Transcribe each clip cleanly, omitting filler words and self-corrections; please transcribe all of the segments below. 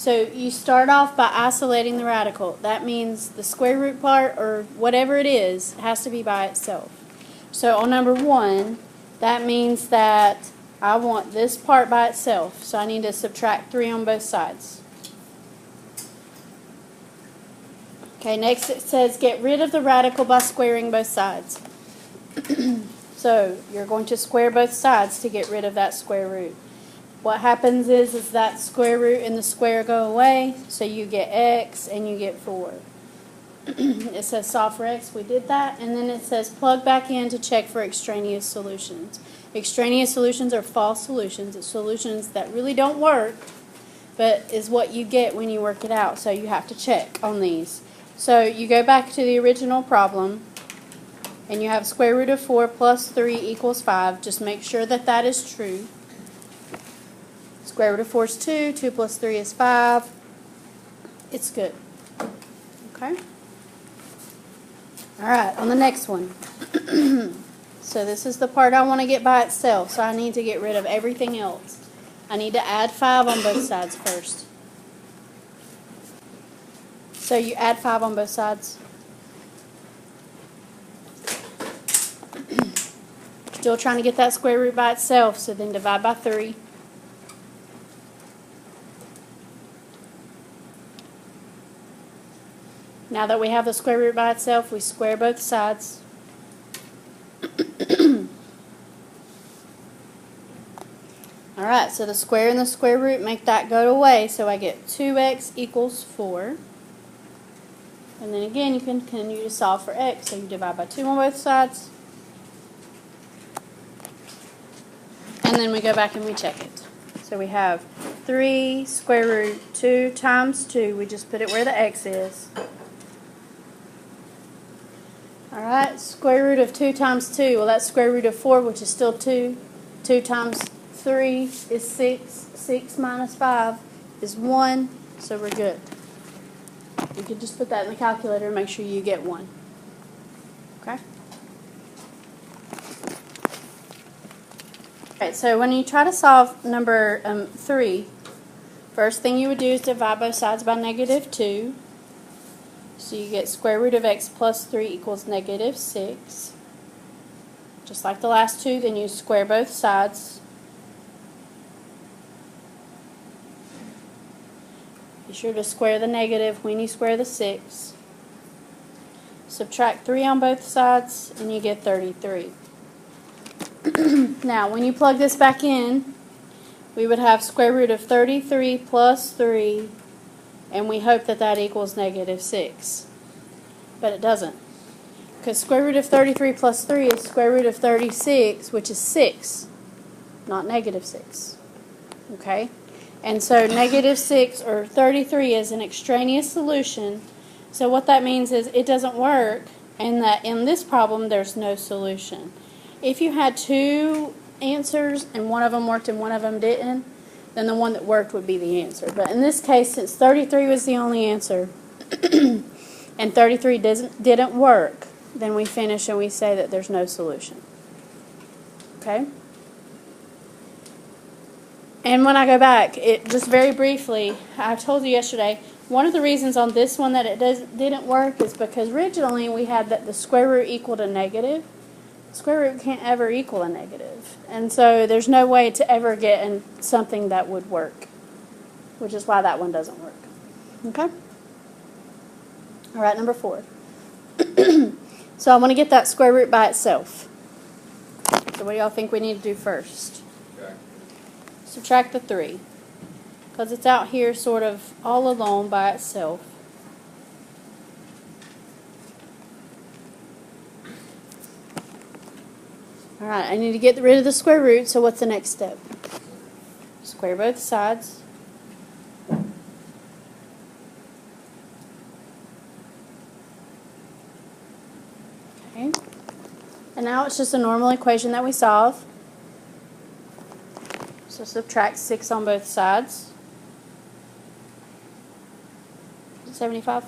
So you start off by isolating the radical. That means the square root part, or whatever it is, has to be by itself. So on number 1, that means that I want this part by itself. So I need to subtract 3 on both sides. Okay, next it says get rid of the radical by squaring both sides. So you're going to square both sides to get rid of that square root. What happens is that square root and the square go away, so you get x and you get 4. It says solve for x, we did that, and then it says plug back in to check for extraneous solutions. Extraneous solutions are false solutions. It's solutions that really don't work, but is what you get when you work it out, so you have to check on these. So you go back to the original problem, and you have square root of 4 plus 3 equals 5. Just make sure that that is true. Square root of 4 is 2. 2 plus 3 is 5. It's good. Okay? Alright, on the next one. So this is the part I want to get by itself. So I need to get rid of everything else. I need to add 5 on both sides first. So you add 5 on both sides. Still trying to get that square root by itself, so then divide by 3. Now that we have the square root by itself, we square both sides. Alright, so the square and the square root make that go away, so I get 2x equals 4. And then again, you can continue to solve for x, so you divide by 2 on both sides. And then we go back and we check it. So we have 3 square root 2 times 2. We just put it where the x is. Alright, square root of 2 times 2. Well, that's square root of 4, which is still 2. 2 times 3 is 6. 6 minus 5 is 1. So we're good. You can just put that in the calculator and make sure you get 1. Okay? Alright, so when you try to solve number 3, first thing you would do is divide both sides by -2. So you get square root of x plus 3 equals -6. Just like the last two, then you square both sides. Be sure to square the negative when you square the 6. Subtract 3 on both sides, and you get 33. Now, when you plug this back in, we would have square root of 33 plus 3, and we hope that that equals -6. But it doesn't. Because square root of 33 plus 3 is square root of 36, which is 6, not -6. Okay? And so -6 or 33 is an extraneous solution. So what that means is it doesn't work, and that in this problem there's no solution. If you had 2 answers and one of them worked and one of them didn't, then the one that worked would be the answer. But in this case, since 33 was the only answer and 33 didn't work, then we finish and we say that there's no solution. Okay? And when I go back, just very briefly, I told you yesterday, one of the reasons on this one that it didn't work is because originally we had that the square root equaled a negative. Square root can't ever equal a negative. And so there's no way to ever get something that would work, which is why that one doesn't work. Okay? All right, number 4. So I want to get that square root by itself. So what do y'all think we need to do first? Okay. Subtract the 3. Because it's out here sort of all alone by itself. Alright, I need to get rid of the square root, so what's the next step? Square both sides. Okay. And now it's just a normal equation that we solve. So subtract 6 on both sides. 75.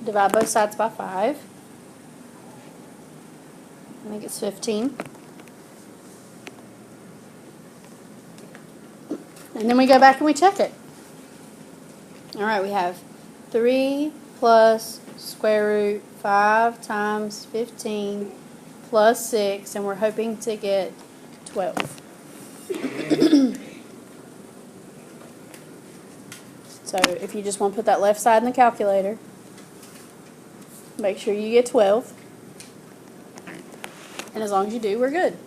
Divide both sides by 5. I think it's 15. And then we go back and we check it. All right, we have 3 plus square root 5 times 15 plus 6, and we're hoping to get 12. So if you just want to put that left side in the calculator, make sure you get 12. And as long as you do, we're good.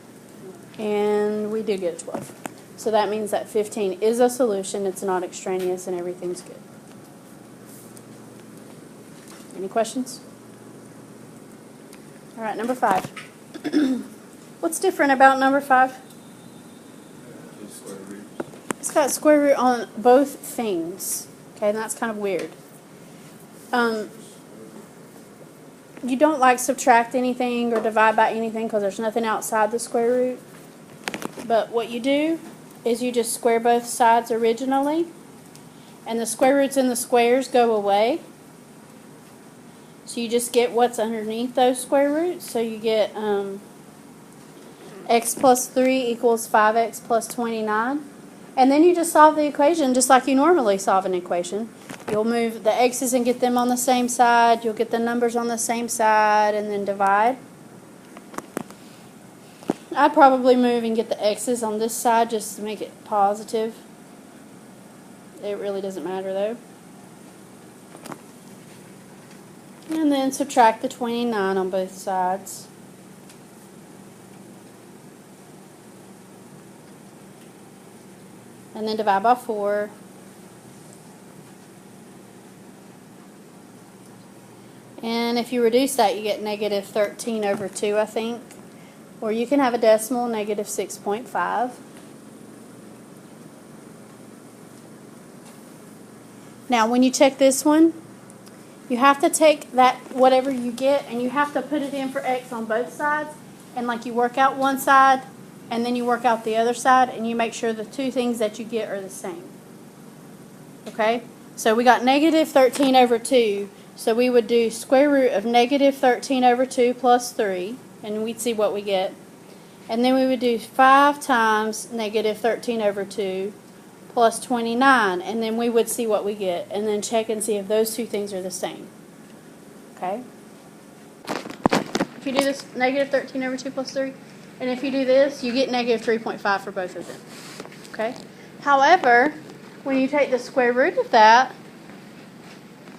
And we do get a 12. So that means that 15 is a solution, it's not extraneous, and everything's good. Any questions? All right, number 5. What's different about number 5? It's got square root on both things. Okay, and that's kind of weird. You don't like subtract anything or divide by anything because there's nothing outside the square root. But what you do is you just square both sides originally, and the square roots in the squares go away. So you just get what's underneath those square roots. So you get x plus 3 equals 5x plus 29. And then you just solve the equation just like you normally solve an equation. You'll move the x's and get them on the same side. You'll get the numbers on the same side and then divide. I'd probably move and get the x's on this side just to make it positive. It really doesn't matter though. And then subtract the 29 on both sides. And then divide by 4. And if you reduce that, you get negative 13 over 2, I think. Or you can have a decimal, negative 6.5. Now, when you check this one, you have to take that, whatever you get, and you have to put it in for x on both sides. And like you work out one side, and then you work out the other side, and you make sure the two things that you get are the same. Okay? So we got negative 13 over 2. So we would do square root of negative 13 over 2 plus 3, and we'd see what we get. And then we would do 5 times negative 13 over 2 plus 29, and then we would see what we get, and then check and see if those two things are the same. Okay? If you do this negative 13 over 2 plus 3, and if you do this, you get negative 3.5 for both of them. Okay? However, when you take the square root of that,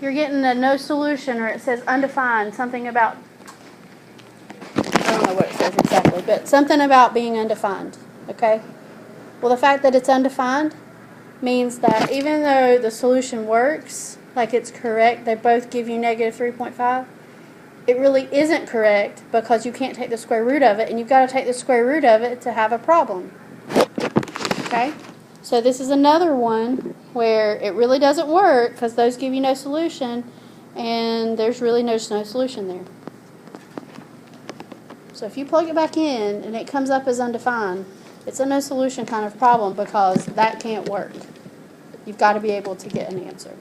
you're getting a no solution, or it says undefined, something about, I don't know what it says exactly, but something about being undefined. Okay? Well, the fact that it's undefined means that even though the solution works, like it's correct, they both give you negative 3.5, it really isn't correct because you can't take the square root of it, and you've got to take the square root of it to have a problem. Okay? So this is another one where it really doesn't work because those give you no solution, and there's really no solution there. So if you plug it back in and it comes up as undefined, it's a no solution kind of problem because that can't work. You've got to be able to get an answer.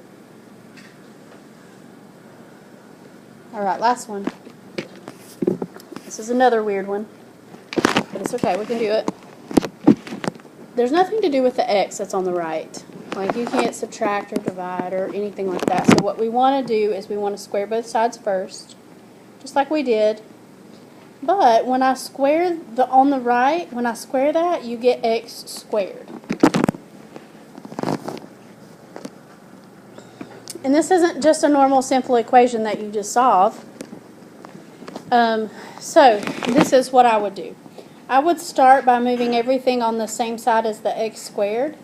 All right, last one. This is another weird one, but it's okay, we can do it. There's nothing to do with the x that's on the right. Like you can't subtract or divide or anything like that. So what we want to do is we want to square both sides first, just like we did. But when I square the on the right, when I square that, you get x squared. And this isn't just a normal simple equation that you just solve. So this is what I would do. I would start by moving everything on the same side as the x squared.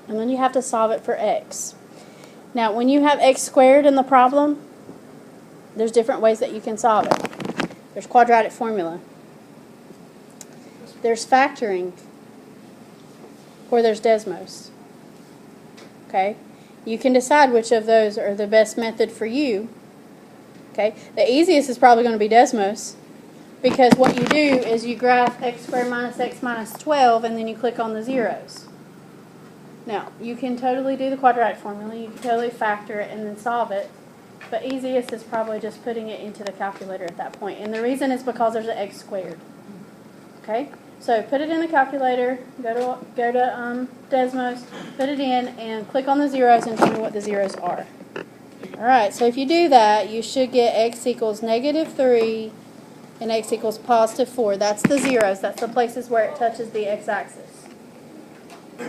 And then you have to solve it for x. Now, when you have x squared in the problem, there's different ways that you can solve it. There's quadratic formula. There's factoring. Or there's Desmos. Okay? You can decide which of those are the best method for you. Okay? The easiest is probably going to be Desmos, because what you do is you graph x squared minus x minus 12, and then you click on the zeros. Now, you can totally do the quadratic formula. You can totally factor it and then solve it. But easiest is probably just putting it into the calculator at that point. And the reason is because there's an x squared. Okay? So put it in the calculator, go to Desmos, put it in, and click on the zeros and tell me what the zeros are. Alright, so if you do that, you should get x equals -3 and x equals +4. That's the zeros. That's the places where it touches the x-axis. Is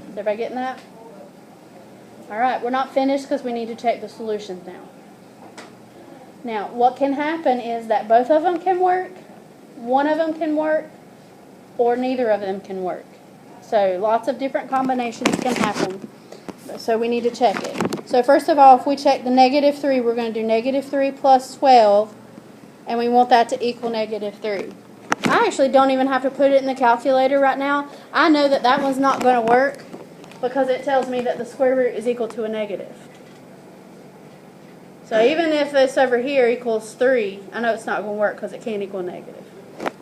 everybody getting that? Alright, we're not finished because we need to check the solutions now. Now, what can happen is that both of them can work, one of them can work, or neither of them can work. So lots of different combinations can happen. So we need to check it. So first of all, if we check the -3, we're going to do -3 plus 12, and we want that to equal -3. I actually don't even have to put it in the calculator right now. I know that that one's not going to work because it tells me that the square root is equal to a negative. So even if this over here equals 3, I know it's not going to work because it can't equal negative.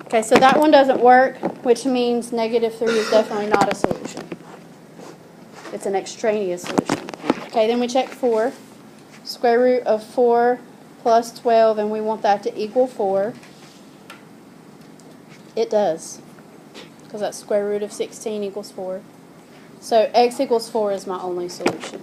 Okay, so that one doesn't work, which means -3 is definitely not a solution. It's an extraneous solution. Okay, then we check 4. Square root of 4 plus 12, and we want that to equal 4. It does, because that's square root of 16 equals 4. So x equals 4 is my only solution.